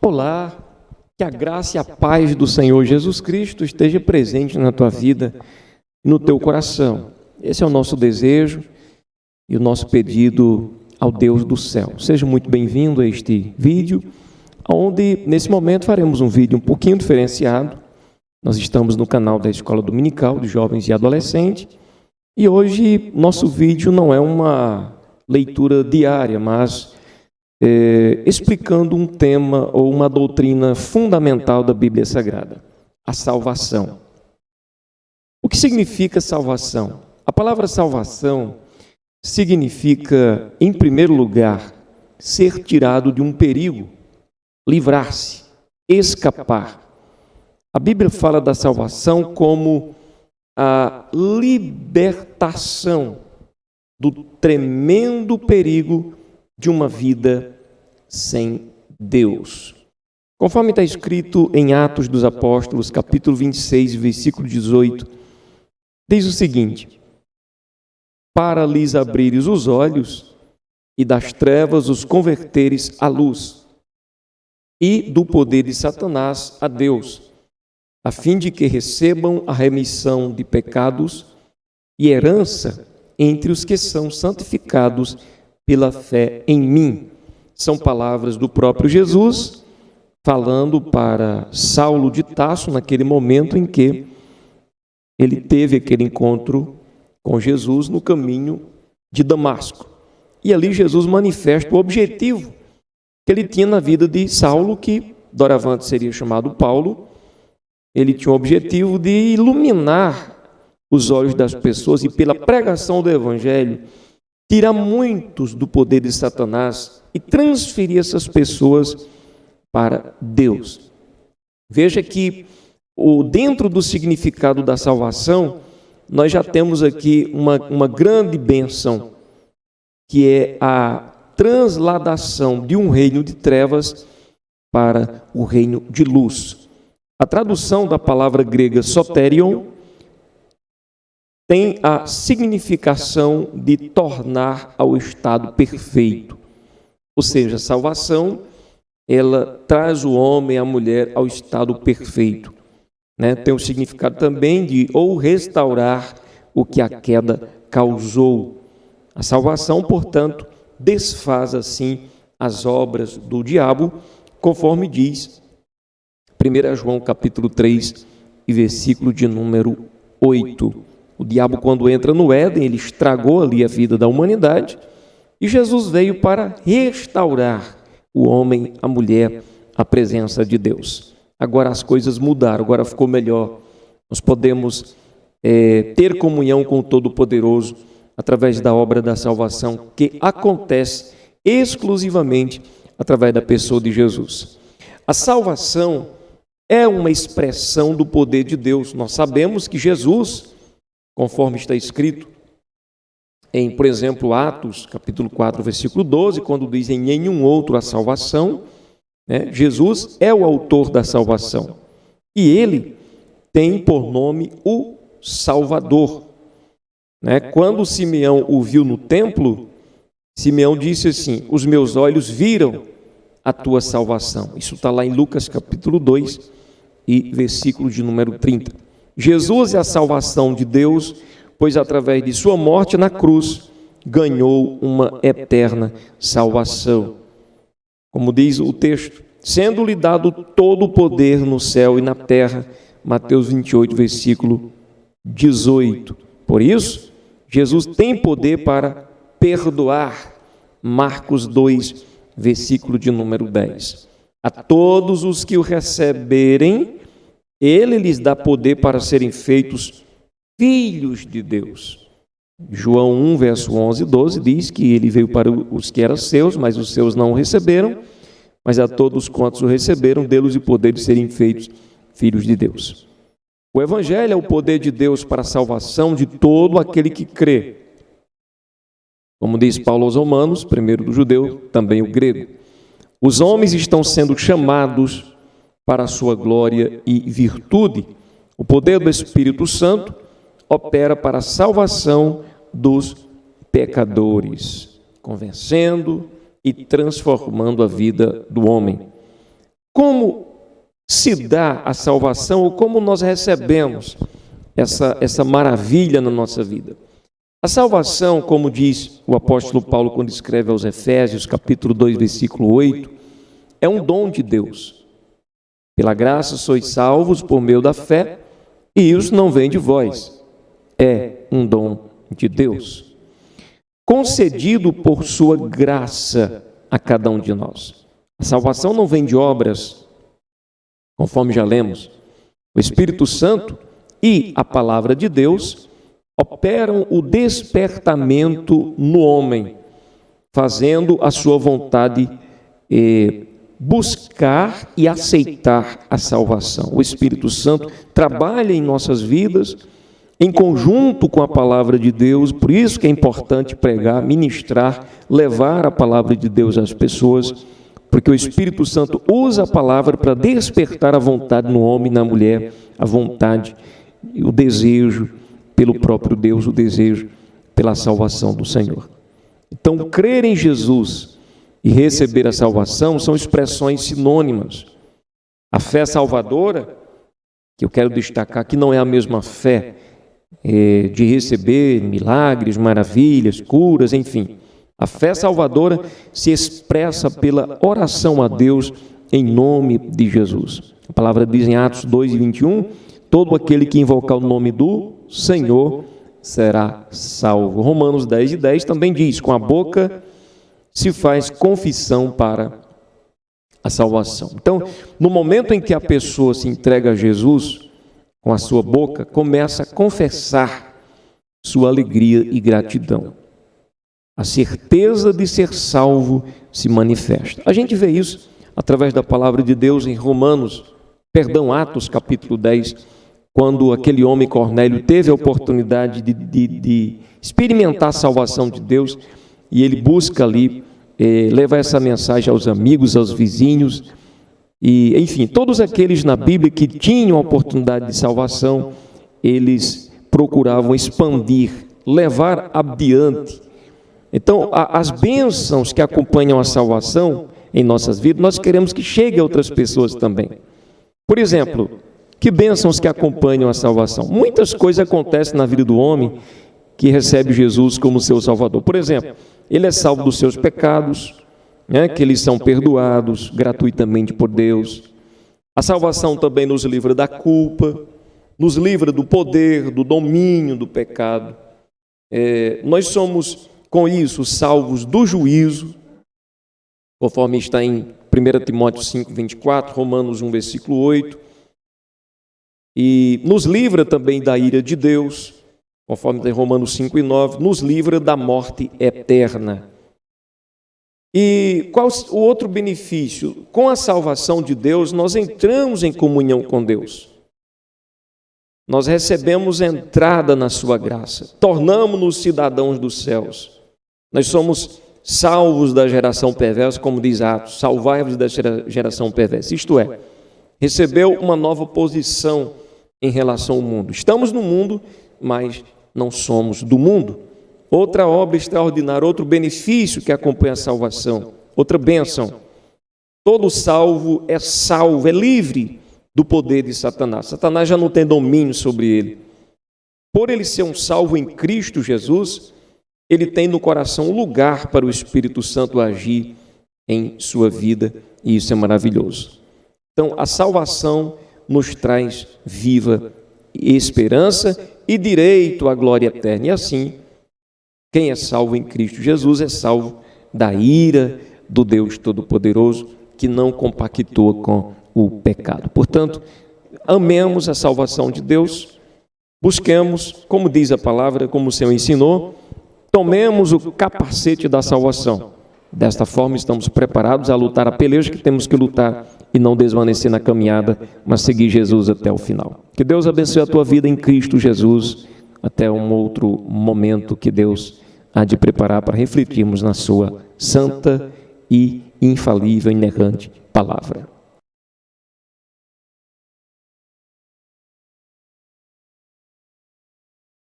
Olá, que a graça e a paz do Senhor Jesus Cristo esteja presente na tua vida e no teu coração. Esse é o nosso desejo e o nosso pedido ao Deus do céu. Seja muito bem-vindo a este vídeo, onde nesse momento faremos um vídeo um pouquinho diferenciado. Nós estamos no canal da Escola Dominical de Jovens e Adolescentes e hoje nosso vídeo não é uma leitura diária, mas explicando um tema ou uma doutrina fundamental da Bíblia Sagrada, a salvação. O que significa salvação? A palavra salvação significa, em primeiro lugar, ser tirado de um perigo, livrar-se, escapar. A Bíblia fala da salvação como a libertação do tremendo perigo de uma vida sem Deus. Conforme está escrito em Atos dos Apóstolos, capítulo 26, versículo 18, diz o seguinte: para lhes abrires os olhos e das trevas os converteres à luz, e do poder de Satanás a Deus, a fim de que recebam a remissão de pecados e herança entre os que são santificados pela fé em mim. São palavras do próprio Jesus, falando para Saulo de Tarso, naquele momento em que ele teve aquele encontro com Jesus no caminho de Damasco. E ali Jesus manifesta o objetivo que ele tinha na vida de Saulo, que doravante seria chamado Paulo. Ele tinha o objetivo de iluminar os olhos das pessoas e, pela pregação do Evangelho, tirar muitos do poder de Satanás e transferir essas pessoas para Deus. Veja que dentro do significado da salvação, nós já temos aqui uma grande bênção, que é a transladação de um reino de trevas para o reino de luz. A tradução da palavra grega soterion tem a significação de tornar ao estado perfeito. Ou seja, a salvação, ela traz o homem e a mulher ao estado perfeito. Tem o significado também de ou restaurar o que a queda causou. A salvação, portanto, desfaz assim as obras do diabo, conforme diz 1 João capítulo 3 e versículo de número 8. O diabo, quando entra no Éden, ele estragou ali a vida da humanidade e Jesus veio para restaurar o homem, a mulher, à presença de Deus. Agora as coisas mudaram, agora ficou melhor. Nós podemos ter comunhão com o Todo-Poderoso através da obra da salvação que acontece exclusivamente através da pessoa de Jesus. A salvação é uma expressão do poder de Deus. Nós sabemos que Jesus, conforme está escrito em, por exemplo, Atos, capítulo 4, versículo 12, quando diz em nenhum outro a salvação, Jesus é o autor da salvação. E ele tem por nome o Salvador. Quando Simeão o viu no templo, Simeão disse assim: os meus olhos viram a tua salvação. Isso está lá em Lucas, capítulo 2, e versículo de número 30. Jesus é a salvação de Deus, pois através de sua morte na cruz, ganhou uma eterna salvação. Como diz o texto, sendo-lhe dado todo o poder no céu e na terra, Mateus 28, versículo 18. Por isso, Jesus tem poder para perdoar, Marcos 2, versículo de número 10. A todos os que o receberem, ele lhes dá poder para serem feitos filhos de Deus. João 1, verso 11 e 12 diz que ele veio para os que eram seus, mas os seus não o receberam, mas a todos quantos o receberam, deu-lhes o poder de serem feitos filhos de Deus. O Evangelho é o poder de Deus para a salvação de todo aquele que crê. Como diz Paulo aos Romanos, primeiro do judeu, também o grego. Os homens estão sendo chamados para a sua glória e virtude. O poder do Espírito Santo opera para a salvação dos pecadores, convencendo e transformando a vida do homem. Como se dá a salvação ou como nós recebemos essa maravilha na nossa vida? A salvação, como diz o apóstolo Paulo quando escreve aos Efésios, capítulo 2, versículo 8, é um dom de Deus. Pela graça sois salvos por meio da fé, e isso não vem de vós, é um dom de Deus, concedido por sua graça a cada um de nós. A salvação não vem de obras, conforme já lemos. O Espírito Santo e a palavra de Deus operam o despertamento no homem, fazendo a sua vontade buscar e aceitar a salvação. O Espírito Santo trabalha em nossas vidas em conjunto com a palavra de Deus, por isso que é importante pregar, ministrar, levar a palavra de Deus às pessoas, porque o Espírito Santo usa a palavra para despertar a vontade no homem e na mulher, a vontade, o desejo pelo próprio Deus, o desejo pela salvação do Senhor. Então, crer em Jesus e receber a salvação são expressões sinônimas. A fé salvadora, que eu quero destacar que não é a mesma fé de receber milagres, maravilhas, curas, enfim. A fé salvadora se expressa pela oração a Deus em nome de Jesus. A palavra diz em Atos 2:21, todo aquele que invocar o nome do Senhor será salvo. Romanos 10:10 também diz, com a boca se faz confissão para a salvação. Então, no momento em que a pessoa se entrega a Jesus, com a sua boca, começa a confessar sua alegria e gratidão. A certeza de ser salvo se manifesta. A gente vê isso através da palavra de Deus em Atos capítulo 10, quando aquele homem Cornélio teve a oportunidade de experimentar a salvação de Deus, e ele busca ali levar essa mensagem aos amigos, aos vizinhos, e enfim, todos aqueles na Bíblia que tinham a oportunidade de salvação, eles procuravam expandir, levar adiante. Então, as bênçãos que acompanham a salvação em nossas vidas, nós queremos que chegue a outras pessoas também. Por exemplo, que bênçãos que acompanham a salvação? Muitas coisas acontecem na vida do homem que recebe Jesus como seu Salvador. Por exemplo, ele é salvo dos seus pecados, que eles são perdoados gratuitamente por Deus. A salvação também nos livra da culpa, nos livra do poder, do domínio do pecado. Nós somos, com isso, salvos do juízo, conforme está em 1 Timóteo 5:24, Romanos 1, versículo 8. E nos livra também da ira de Deus, conforme está em Romanos 5:9, nos livra da morte eterna. E qual o outro benefício? Com a salvação de Deus, nós entramos em comunhão com Deus. Nós recebemos entrada na sua graça, tornamos-nos cidadãos dos céus. Nós somos salvos da geração perversa, como diz Atos, salvai-vos da geração perversa. Isto é, recebeu uma nova posição em relação ao mundo. Estamos no mundo, mas não somos do mundo. Outra obra extraordinária, outro benefício que acompanha a salvação, outra bênção. Todo salvo, é livre do poder de Satanás. Satanás já não tem domínio sobre ele. Por ele ser um salvo em Cristo Jesus, ele tem no coração lugar para o Espírito Santo agir em sua vida, e isso é maravilhoso. Então, a salvação nos traz viva esperança e direito à glória eterna. E assim, quem é salvo em Cristo Jesus é salvo da ira do Deus Todo-Poderoso, que não compactua com o pecado. Portanto, amemos a salvação de Deus, busquemos, como diz a palavra, como o Senhor ensinou, tomemos o capacete da salvação. Desta forma, estamos preparados a lutar a peleja que temos que lutar e não desvanecer na caminhada, mas seguir Jesus até o final. Que Deus abençoe a tua vida em Cristo Jesus, até um outro momento que Deus há de preparar para refletirmos na sua santa e infalível, inerrante palavra.